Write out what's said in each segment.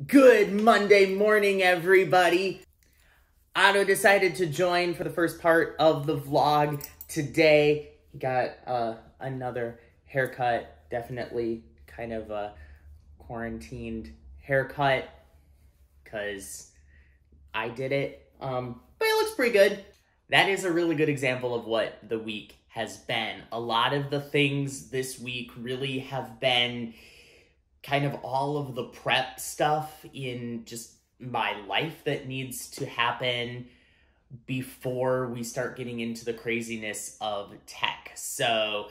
Good Monday morning, everybody. Otto decided to join for the first part of the vlog today. He got another haircut, definitely kind of a quarantined haircut because I did it, but it looks pretty good. That is a really good example of what the week has been. A lot of the things this week really have been kind of all of the prep stuff in just my life that needs to happen before we start getting into the craziness of tech. So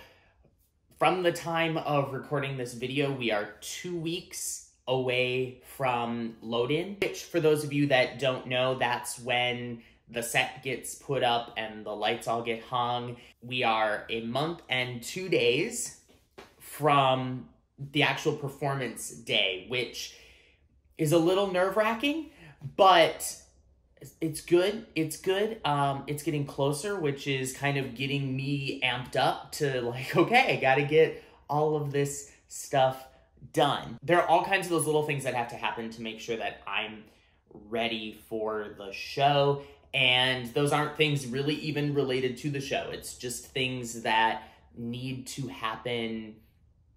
from the time of recording this video, we are 2 weeks away from load-in, which for those of you that don't know, that's when the set gets put up and the lights all get hung. We are a month and 2 days from the actual performance day, which is a little nerve-wracking, but it's good. It's good. It's getting closer, which is kind of getting me amped up to like, okay, I got to get all of this stuff done. There are all kinds of those little things that have to happen to make sure that I'm ready for the show. And those aren't things really even related to the show. It's just things that need to happen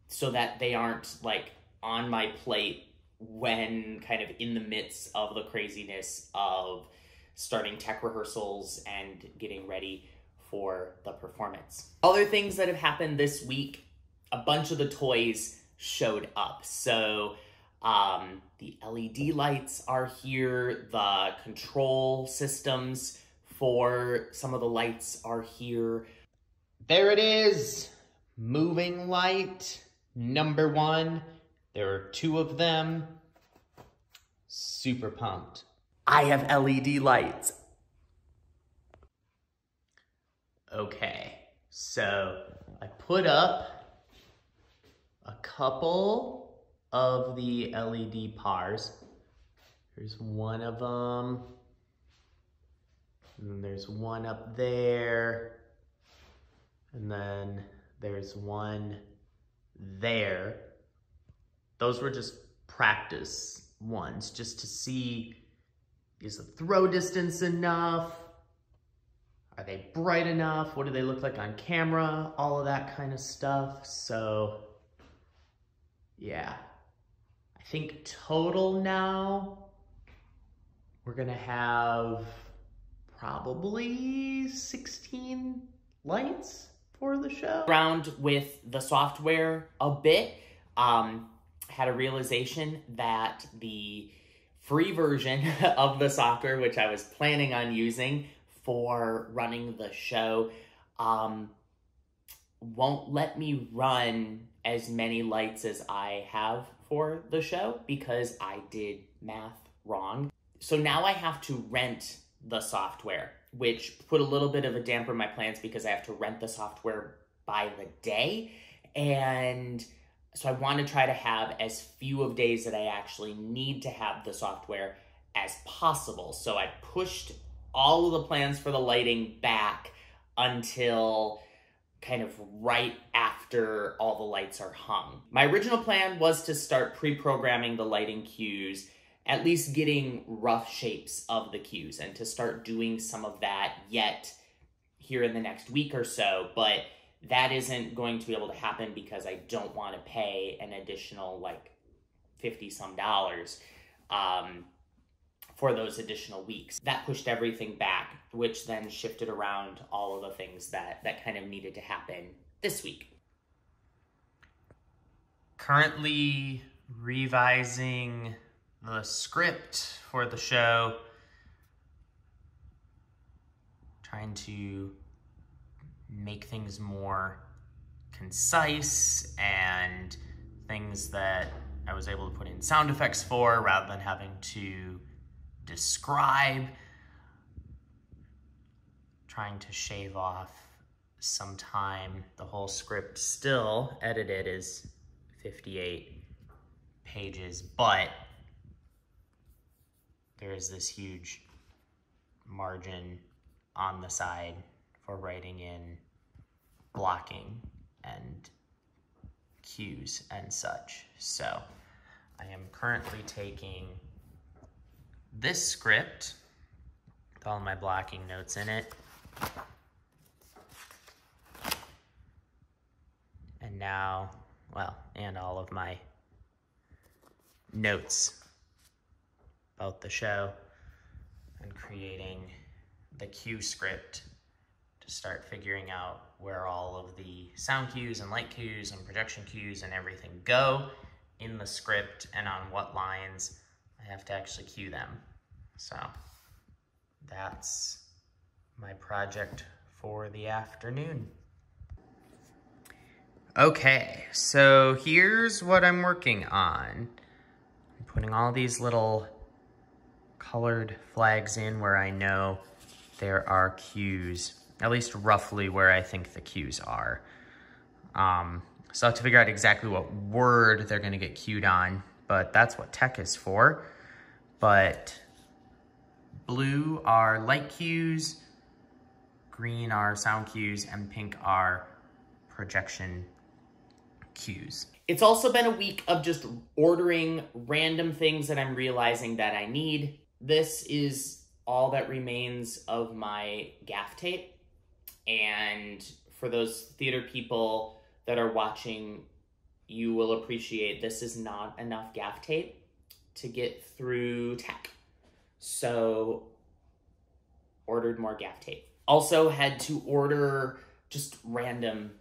so that they aren't like on my plate when kind of in the midst of the craziness of starting tech rehearsals and getting ready for the performance. Other things that have happened this week, a bunch of the toys showed up. So the LED lights are here, the control systems for some of the lights are here. There it is, moving light number 1. There are 2 of them. Super pumped. I have LED lights. Okay, so I put up a couple of the LED pars. There's one of them. And then there's one up there. And then there's one there. Those were just practice ones, just to see, is the throw distance enough? Are they bright enough? What do they look like on camera? All of that kind of stuff. So yeah, I think total now we're gonna have probably 16 lights for the show. Around with the software a bit, had a realization that the free version of the software, which I was planning on using for running the show, won't let me run as many lights as I have for the show because I did math wrong. So now I have to rent the software, which put a little bit of a damper in my plans because I have to rent the software by the day. And so I want to try to have as few of days that I actually need to have the software as possible. So I pushed all of the plans for the lighting back until kind of right after all the lights are hung. My original plan was to start pre-programming the lighting cues, at least getting rough shapes of the cues, and to start doing some of that yet here in the next week or so, but that isn't going to be able to happen because I don't want to pay an additional like $50-some for those additional weeks. That pushed everything back, which then shifted around all of the things that kind of needed to happen this week. Currently revising the script for the show, trying to make things more concise and things that I was able to put in sound effects for rather than having to describe. Trying to shave off some time. The whole script still edited is 58 pages, but there is this huge margin on the side for writing in blocking and cues and such. So I am currently taking this script with all my blocking notes in it. And now, well, and all of my notes about the show, and creating the cue script to start figuring out where all of the sound cues and light cues and projection cues and everything go in the script, and on what lines I have to actually cue them. So that's my project for the afternoon. Okay, so here's what I'm working on. I'm putting all these little colored flags in where I know there are cues, at least roughly where I think the cues are. So I have to figure out exactly what word they're gonna get cued on, but that's what tech is for. But blue are light cues, green are sound cues, and pink are projection cues. It's also been a week of just ordering random things that I'm realizing that I need. This is all that remains of my Gaff tape. And for those theater people that are watching, you will appreciate this is not enough Gaff tape to get through tech. So ordered more Gaff tape. Also had to order just random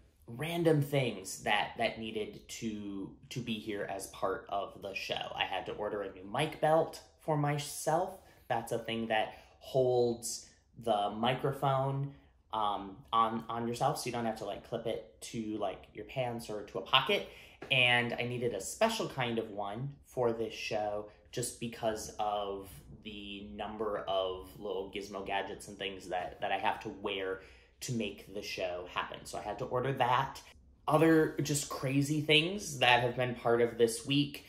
things that needed to be here as part of the show. I had to order a new mic belt for myself. That's a thing that holds the microphone on yourself, so you don't have to like clip it to like your pants or to a pocket. And I needed a special kind of one for this show just because of the number of little gizmo gadgets and things that I have to wear to make the show happen. So I had to order that. Other just crazy things that have been part of this week.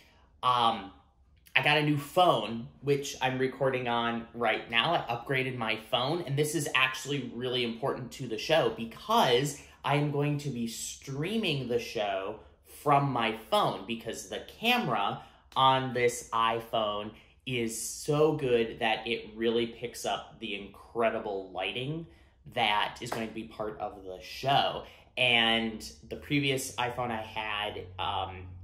I got a new phone, which I'm recording on right now. I upgraded my phone, and this is actually really important to the show because I am going to be streaming the show from my phone because the camera on this iPhone is so good that it really picks up the incredible lighting that is going to be part of the show. And the previous iPhone I had,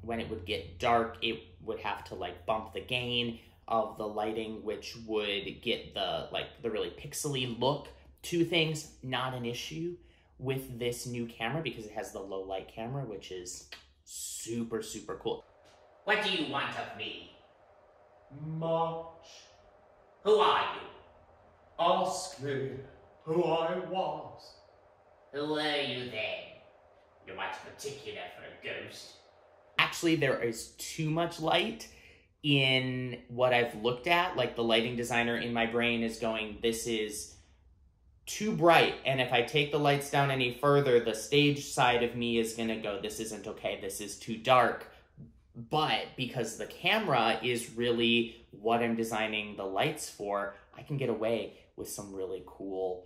when it would get dark, it would have to like bump the gain of the lighting, which would get the really pixely look to things. Not an issue with this new camera because it has the low light camera, which is super, super cool. What do you want of me? Much. Who are you? Ask me who I was. Who are you then? You're much particular for a ghost. Actually, there is too much light in what I've looked at. Like the lighting designer in my brain is going, this is too bright. And if I take the lights down any further, the stage side of me is gonna go, this isn't okay, this is too dark. But because the camera is really what I'm designing the lights for, I can get away with some really cool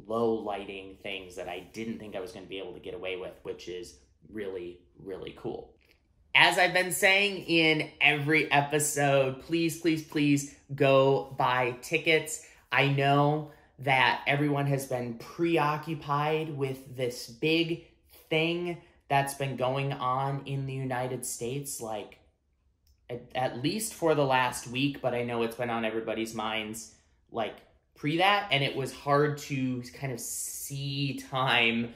low lighting things that I didn't think I was going to be able to get away with, which is really, really cool. As I've been saying in every episode, please, please, please go buy tickets. I know that everyone has been preoccupied with this big thing that's been going on in the United States, like at least for the last week, but I know it's been on everybody's minds like pre that, and it was hard to kind of see time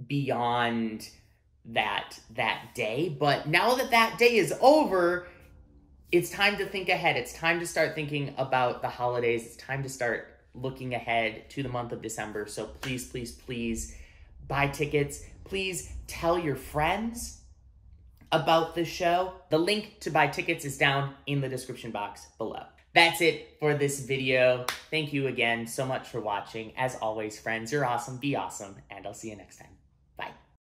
beyond that day. But now that that day is over, it's time to think ahead. It's time to start thinking about the holidays. It's time to start looking ahead to the month of December. So please, please, please buy tickets. Please tell your friends about the show. The link to buy tickets is down in the description box below. That's it for this video. Thank you again so much for watching. As always, friends, you're awesome, be awesome, and I'll see you next time.